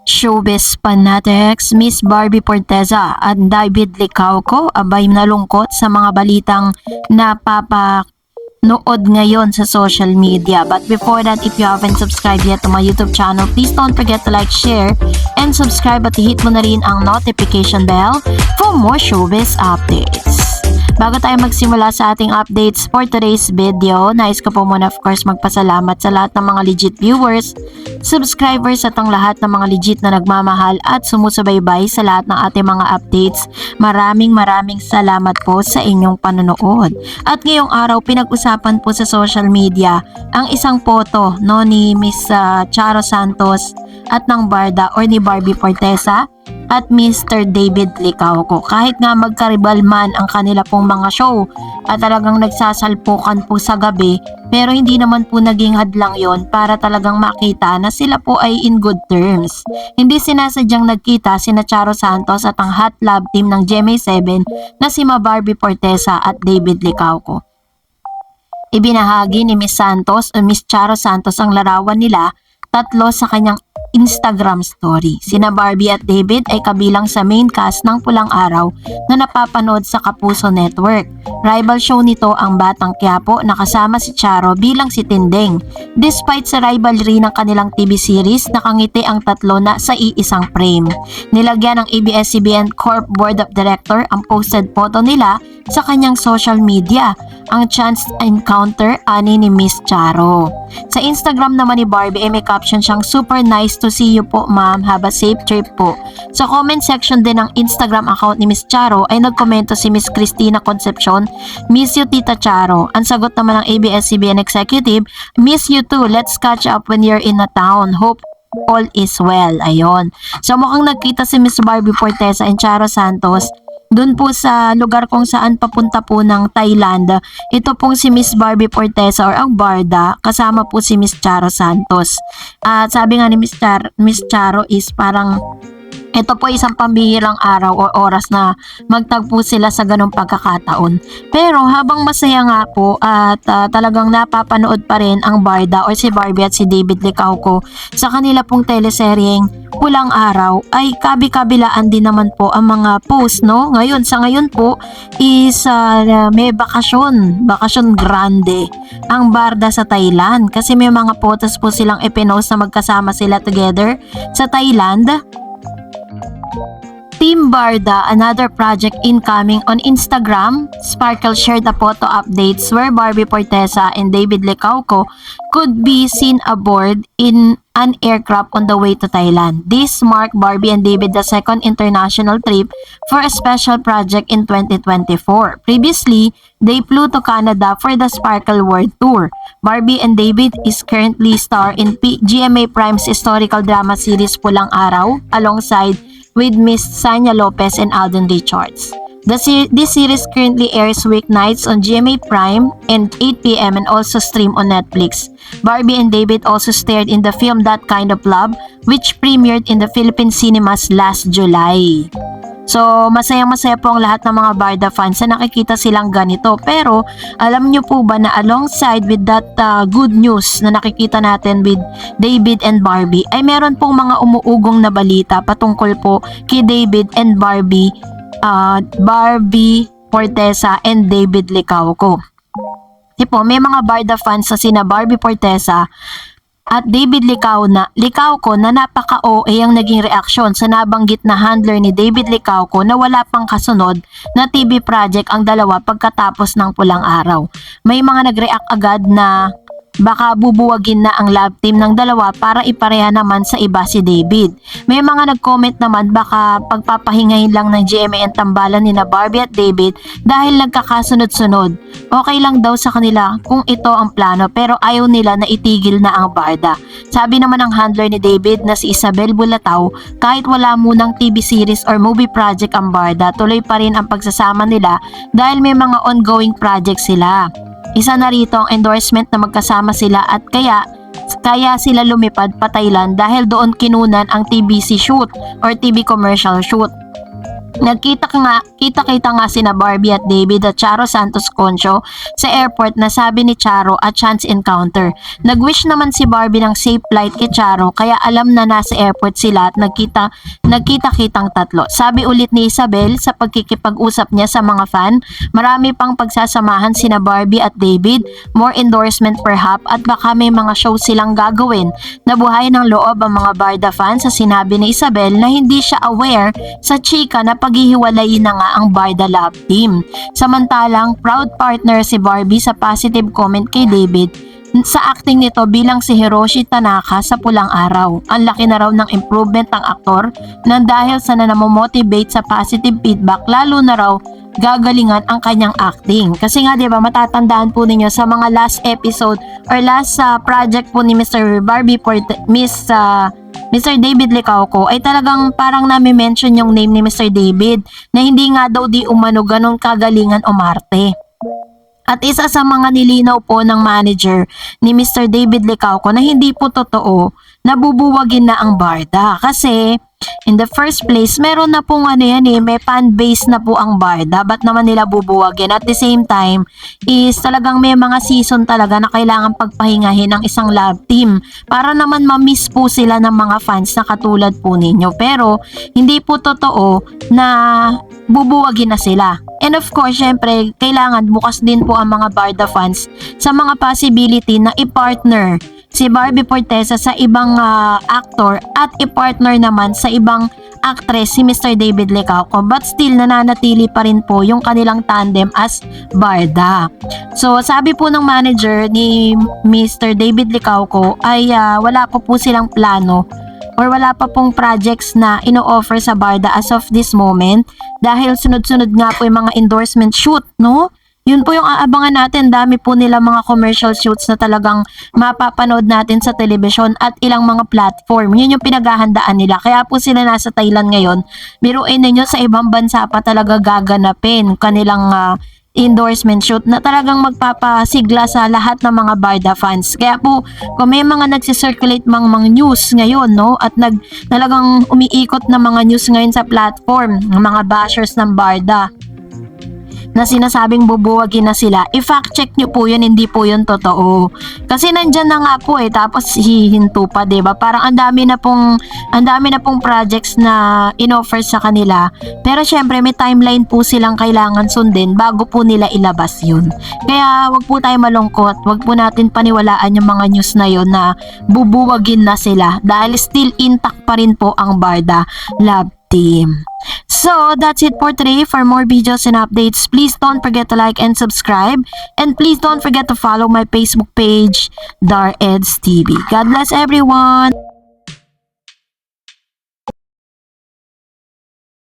Showbiz fanatics, Miss Barbie Forteza at David Licauco abay nalungkot sa mga balitang napapanood ngayon sa social media. But before that, if you haven't subscribed yet to my YouTube channel, please don't forget to like, share, and subscribe at hit mo na rin ang notification bell for more showbiz updates. Bago tayo magsimula sa ating updates for today's video, nais ko po muna of course magpasalamat sa lahat ng mga legit viewers, subscribers at ang lahat ng mga legit na nagmamahal at sumusubaybay sa lahat ng ating mga updates. Maraming salamat po sa inyong panonood. At ngayong araw pinag-usapan po sa social media ang isang photo ni Miss Charo Santos at ng Barda or ni Barbie Forteza at Mr. David Licauco. Kahit nga magkaribal man ang kanila pong mga show at talagang nagsasalpukan po sa gabi, pero hindi naman po naging hadlang yon para talagang makita na sila po ay in good terms. Hindi sinasadyang nagkita sina Charo Santos at ang hot love team ng GMA7 na si Barbie Forteza at David Licauco. Ibinahagi ni Miss Charo Santos ang larawan nila tatlo sa kanyang Instagram story. Sina Barbie at David ay kabilang sa main cast ng Pulang Araw na napapanood sa Kapuso Network. Rival show nito ang Batang Quiapo na kasama si Charo bilang si Tindeng. Despite sa rivalry ng kanilang TV series, nakangiti ang tatlo na sa iisang frame. Nilagyan ng ABS-CBN Corp Board of Director ang posted photo nila sa kanyang social media, ang chance encounter ani ni Miss Charo. Sa Instagram naman ni Barbie ay may caption siyang super nice to see you po ma'am, have a safe trip po. Sa comment section din ng Instagram account ni Miss Charo ay nagkomento si Miss Cristina Concepcion, miss you Tita Charo. Ang sagot naman ng ABS-CBN executive, miss you too, let's catch up when you're in a town, hope all is well. Ayon. So mukhang nagkita si Miss Barbie Forteza and Charo Santos doon po sa lugar kung saan papunta po ng Thailand. Ito pong si Miss Barbie Forteza or ang Barda, kasama po si Miss Charo Santos. At sabi nga ni Miss Charo is parang ito po isang pambihirang araw o oras na magtagpo sila sa ganong pagkakataon. Pero habang masaya nga po at talagang napapanood pa rin ang Barda or si Barbie at si David Licauco sa kanila pong teleseryeng Pulang Araw, ay kabi-kabilaan din naman po ang mga post Ngayon, sa ngayon po is may bakasyon grande ang Barda sa Thailand kasi may mga photos po silang ipinost na magkasama sila together sa Thailand. Team Barda, another project incoming on Instagram. Sparkle shared the photo updates where Barbie Forteza and David Licauco could be seen aboard in an aircraft on the way to Thailand. This marked Barbie and David the second international trip for a special project in 2024. Previously, they flew to Canada for the Sparkle World Tour. Barbie and David is currently star in GMA Prime's historical drama series Pulang Araw alongside with Miss Sanya Lopez and Alden Richards. This series currently airs weeknights on GMA Prime and 8 p.m. and also stream on Netflix. Barbie and David also starred in the film That Kind of Love, which premiered in the Philippine cinemas last July. So, masayang-masaya po ang lahat ng mga Barda fans na nakikita silang ganito. Pero, alam nyo po ba na alongside with that good news na nakikita natin with David and Barbie, ay meron pong mga umuugong na balita patungkol po kay David and Barbie Forteza and David Licauco. Kasi po, may mga Barda fans na sina Barbie Forteza at David Licauco na napaka-OA ang naging reaksyon sa nabanggit na handler ni David Licauco na wala pang kasunod na TV project ang dalawa pagkatapos ng Pulang Araw. May mga nag-react agad na baka bubuwagin na ang love team ng dalawa para ipareha naman sa iba si David. May mga nag-comment naman baka pagpapahingahin lang ng GMA ang tambalan ni na Barbie at David dahil nagkakasunod-sunod. Okay lang daw sa kanila kung ito ang plano pero ayaw nila na itigil na ang Barda. Sabi naman ng handler ni David na si Isabel Bulatao, kahit wala munang TV series or movie project ang Barda, tuloy pa rin ang pagsasama nila dahil may mga ongoing project sila. Isa na rito ang endorsement na magkasama sila at kaya sila lumipad pa Thailand dahil doon kinunan ang TBC shoot or TV commercial shoot. Kita-kita nga sina Barbie at David at Charo Santos Concho sa airport na sabi ni Charo at chance encounter. Nag-wish naman si Barbie ng safe flight kay Charo kaya alam na nasa airport sila at nagkita-kitang tatlo. Sabi ulit ni Isabel sa pagkikipag-usap niya sa mga fan, marami pang pagsasamahan sina Barbie at David, more endorsement perhaps at baka may mga show silang gagawin. Nabuhay ng loob ang mga Barda fans sa sinabi ni Isabel na hindi siya aware sa chika na paghihiwalayin na nga ang Barda Love Team. Samantalang proud partner si Barbie sa positive comment kay David sa acting nito bilang si Hiroshi Tanaka sa Pulang Araw. Ang laki na raw ng improvement ng aktor nang dahil sa namomotivate sa positive feedback, lalo na raw gagalingan ang kanyang acting. Kasi nga 'di ba matatandaan po ninyo sa mga last episode or last project po ni Mr. Barbie for Mr. David Licauco ay talagang parang nami-mention yung name ni Mr. David na hindi nga daw di umano ganun kagalingan umarte. At isa sa mga nilinaw po ng manager ni Mr. David Licauco na hindi po totoo na bubuwagin na ang Barda kasi in the first place meron na pong may fan base na po ang Barda, ba't naman nila bubuwagin? At the same time is talagang may mga season talaga na kailangan pagpahingahin ng isang love team para naman ma-miss po sila ng mga fans na katulad po ninyo, pero hindi po totoo na bubuwagin na sila. And of course, syempre, kailangan bukas din po ang mga Barda fans sa mga possibility na i-partner si Barbie Forteza sa ibang actor at i-partner naman sa ibang actress si Mr. David Licauco, but still nananatili pa rin po yung kanilang tandem as Barda. So sabi po ng manager ni Mr. David Licauco ay wala pa po silang plano or wala pa pong projects na ino-offer sa Barda as of this moment dahil sunod-sunod nga po yung mga endorsement shoot, no? Yun po yung aabangan natin. Dami po nila mga commercial shoots na talagang mapapanood natin sa telebisyon at ilang mga platform. Yun yung pinaghahandaan nila. Kaya po sila nasa Thailand ngayon. Biruin ninyo sa ibang bansa pa talaga gaganapin kanilang endorsement shoot na talagang magpapasigla sa lahat ng mga Barda fans. Kaya po kung may mga nagsisirculate mga news ngayon, no, at talagang umiikot na mga news ngayon sa platform ng mga bashers ng Barda na sinasabing bubuwagin na sila, i-fact check nyo po yun, hindi po yun totoo. Kasi nandyan na nga po tapos hihinto pa, diba? Parang ang dami na pong projects na in-offer sa kanila. Pero syempre may timeline po silang kailangan sundin bago po nila ilabas yun. Kaya wag po tayo malungkot, wag po natin paniwalaan yung mga news na yun na bubuwagin na sila dahil still intact pa rin po ang Barda Love Team. So that's it for today. For more videos and updates, please don't forget to like and subscribe, and please don't forget to follow my Facebook page, Dar Eds TV. God bless everyone.